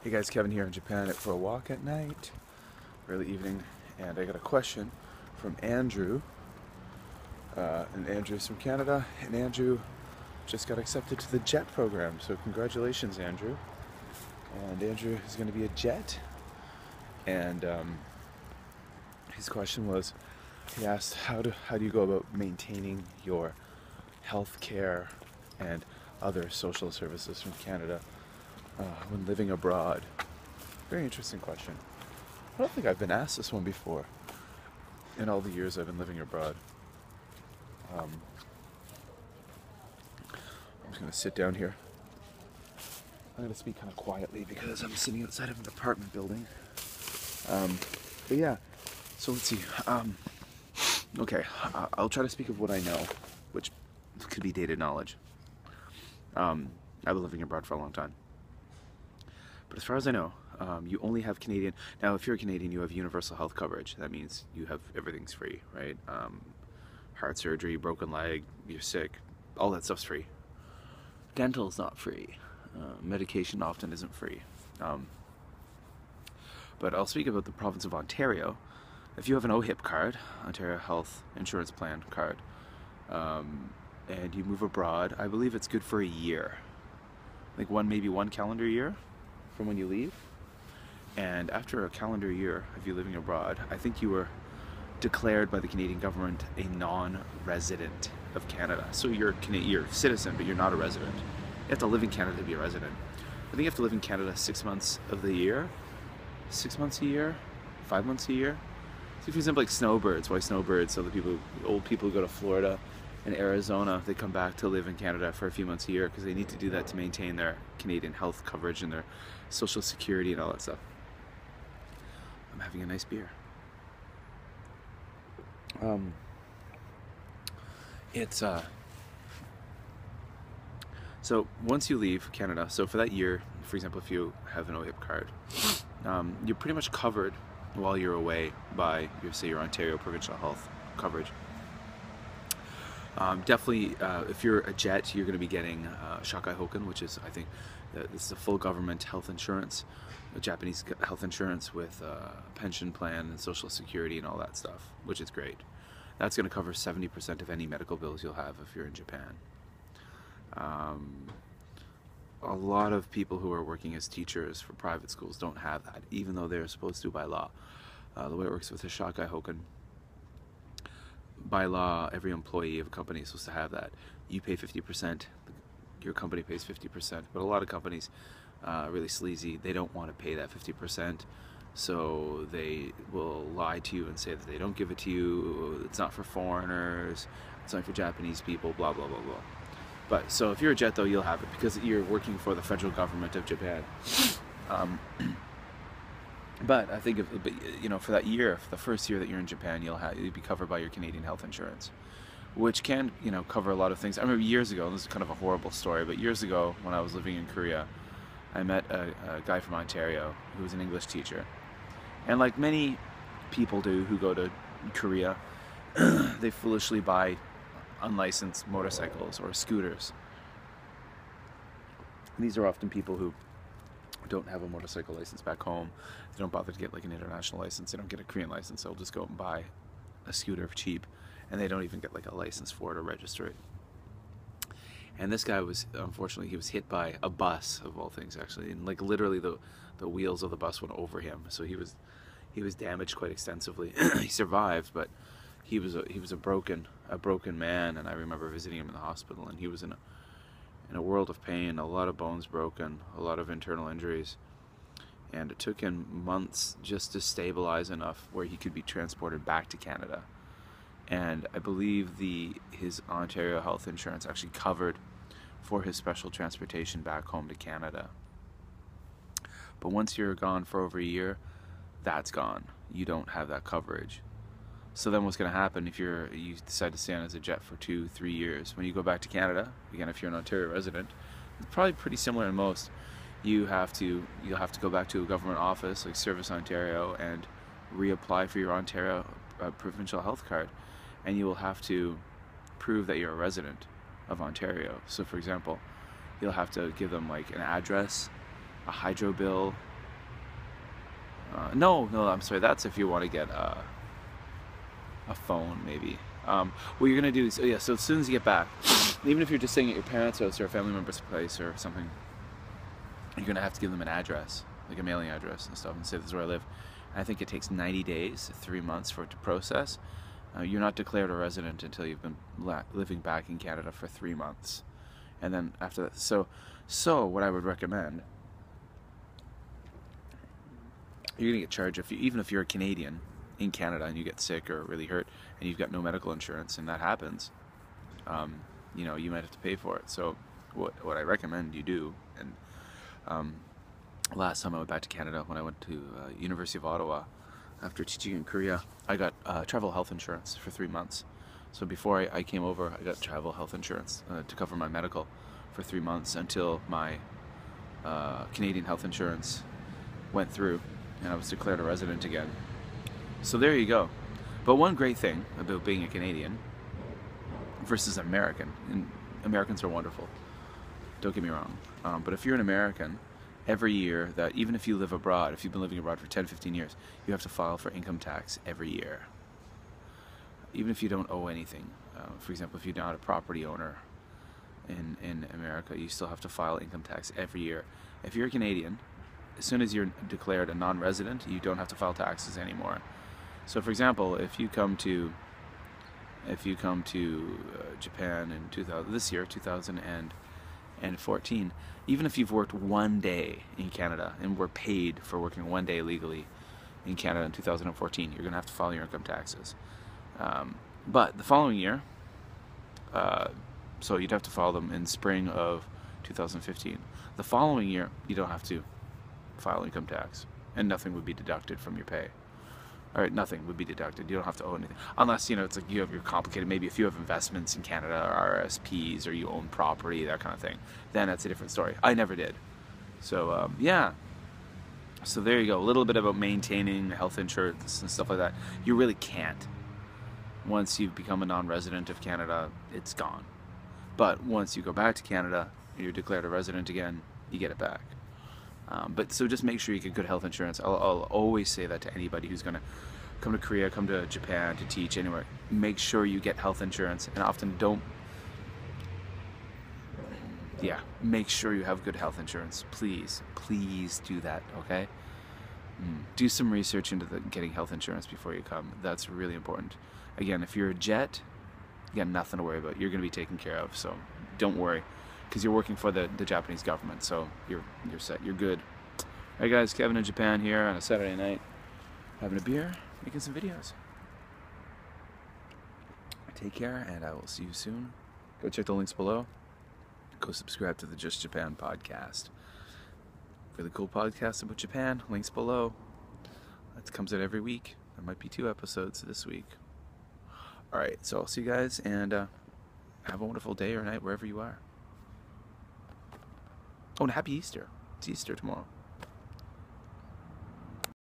Hey guys, Kevin here in Japan for a walk at night, early evening, and I got a question from Andrew. And Andrew's from Canada, and Andrew just got accepted to the JET program, so congratulations, Andrew. And Andrew is going to be a JET, and his question was, he asked, how do you go about maintaining your health care and other social services from Canada when living abroad? Very interesting question. I don't think I've been asked this one before in all the years I've been living abroad. I'm just going to sit down here. I'm going to speak kind of quietly because I'm sitting outside of an apartment building. But yeah, so let's see. Okay, I'll try to speak of what I know, which could be dated knowledge. I've been living abroad for a long time. But as far as I know, you only have Canadian. Now, if you're a Canadian, you have universal health coverage. That means you have everything's free, right? Heart surgery, broken leg, you're sick, all that stuff's free. Dental's not free. Medication often isn't free. But I'll speak about the province of Ontario. If you have an OHIP card, Ontario Health Insurance Plan card, and you move abroad, I believe it's good for a year. Like maybe one calendar year from when you leave. And after a calendar year of you living abroad, I think you were declared by the Canadian government a non-resident of Canada. So you're a citizen, but you're not a resident. You have to live in Canada to be a resident. I think you have to live in Canada 6 months of the year. 6 months a year? 5 months a year? So for example, like snowbirds. Why snowbirds? So the old people who go to Florida and Arizona, they come back to live in Canada for a few months a year because they need to do that to maintain their Canadian health coverage and their social security and all that stuff. I'm having a nice beer. So once you leave Canada, so for that year, for example, if you have an OHIP card, you're pretty much covered while you're away by your Ontario provincial health coverage. Definitely, if you're a JET, you're going to be getting Shakai Hoken, which is, I think, this is a full government health insurance, a Japanese health insurance with pension plan and social security and all that stuff, which is great. That's going to cover 70% of any medical bills you'll have if you're in Japan. A lot of people who are working as teachers for private schools don't have that, even though they're supposed to by law. The way it works with the Shakai Hoken, by law, every employee of a company is supposed to have that. You pay 50%, your company pays 50%, but a lot of companies, really sleazy, they don't want to pay that 50%, so they will lie to you and say that they don't give it to you, it's not for foreigners, it's not for Japanese people, blah, blah, blah, blah. But, so if you're a JET though, you'll have it because you're working for the federal government of Japan. But I think, for that year, for the first year that you're in Japan, you'll be covered by your Canadian health insurance, which can, cover a lot of things. I remember years ago, and this is kind of a horrible story, but years ago when I was living in Korea, I met a guy from Ontario who was an English teacher. And like many people do who go to Korea, they foolishly buy unlicensed motorcycles or scooters. And these are often people who don't have a motorcycle license back home. They don't bother to get like an international license. They don't get a Korean license. They'll just go and buy a scooter cheap, and they don't even get like a license for it or register it. And this guy was, unfortunately, he was hit by a bus, of all things, actually, and like literally the wheels of the bus went over him. So he was damaged quite extensively. He survived, but he was a broken man. And I remember visiting him in the hospital, and he was in a world of pain, a lot of bones broken, a lot of internal injuries, and it took him months just to stabilize enough where he could be transported back to Canada. And I believe his Ontario health insurance actually covered for his special transportation back home to Canada. But once you're gone for over a year, that's gone. You don't have that coverage. So then what's going to happen if you decide to stay on as a JET for 2-3 years? When you go back to Canada, again, if you're an Ontario resident, it's probably pretty similar in most. You'll have to go back to a government office like Service Ontario and reapply for your Ontario provincial health card, and you will have to prove that you're a resident of Ontario. So for example, you'll have to give them like an address, a hydro bill, No, I'm sorry. That's if you want to get a phone, maybe. What you're gonna do is, so as soon as you get back, even if you're just staying at your parents' house or a family member's place or something, you're gonna have to give them an address, like a mailing address and stuff, and say this is where I live. And I think it takes 90 days, 3 months for it to process. You're not declared a resident until you've been living back in Canada for 3 months, and then after that. So what I would recommend, you're gonna get charged even if you're a Canadian in Canada and you get sick or really hurt and you've got no medical insurance, and that happens. You might have to pay for it. So what I recommend you do, and last time I went back to Canada, when I went to University of Ottawa after teaching in Korea, I got travel health insurance for 3 months. So before I came over, I got travel health insurance to cover my medical for 3 months until my Canadian health insurance went through and I was declared a resident again. So there you go. But one great thing about being a Canadian versus American, and Americans are wonderful, don't get me wrong, but if you're an American, every year, that even if you live abroad, if you've been living abroad for 10-15 years, you have to file for income tax every year. Even if you don't owe anything. For example, if you're not a property owner in America, you still have to file income tax every year. If you're a Canadian, as soon as you're declared a non-resident, you don't have to file taxes anymore. So for example, if you come to Japan in 2014, even if you've worked 1 day in Canada and were paid for working 1 day legally in Canada in 2014, you're going to have to file your income taxes. But the following year, so you'd have to file them in spring of 2015. The following year, you don't have to file income tax, and nothing would be deducted from your pay. Or nothing would be deducted. You don't have to owe anything. Unless, it's like you have your complicated, maybe if you have investments in Canada or RSPs or you own property, that kind of thing. Then that's a different story. I never did. So, yeah. So there you go. A little bit about maintaining health insurance and stuff like that. You really can't. Once you've become a non-resident of Canada, it's gone. But once you go back to Canada, you're declared a resident again, you get it back. But so just make sure you get good health insurance. I'll always say that to anybody who's going to come to Korea, come to Japan, to teach anywhere. Make sure you get health insurance, and often make sure you have good health insurance. Please do that, okay? Do some research into getting health insurance before you come. That's really important. Again, if you're a jet, you got nothing to worry about. You're going to be taken care of, so don't worry. Because you're working for the Japanese government, so you're set, you're good. Alright guys, Kevin in Japan here on a Saturday night, having a beer, making some videos. Take care, and I will see you soon. Go check the links below. Go subscribe to the Just Japan podcast. Really cool podcast about Japan, links below. It comes out every week. There might be 2 episodes this week. Alright, so I'll see you guys, and have a wonderful day or night wherever you are. Oh, and happy Easter. It's Easter tomorrow.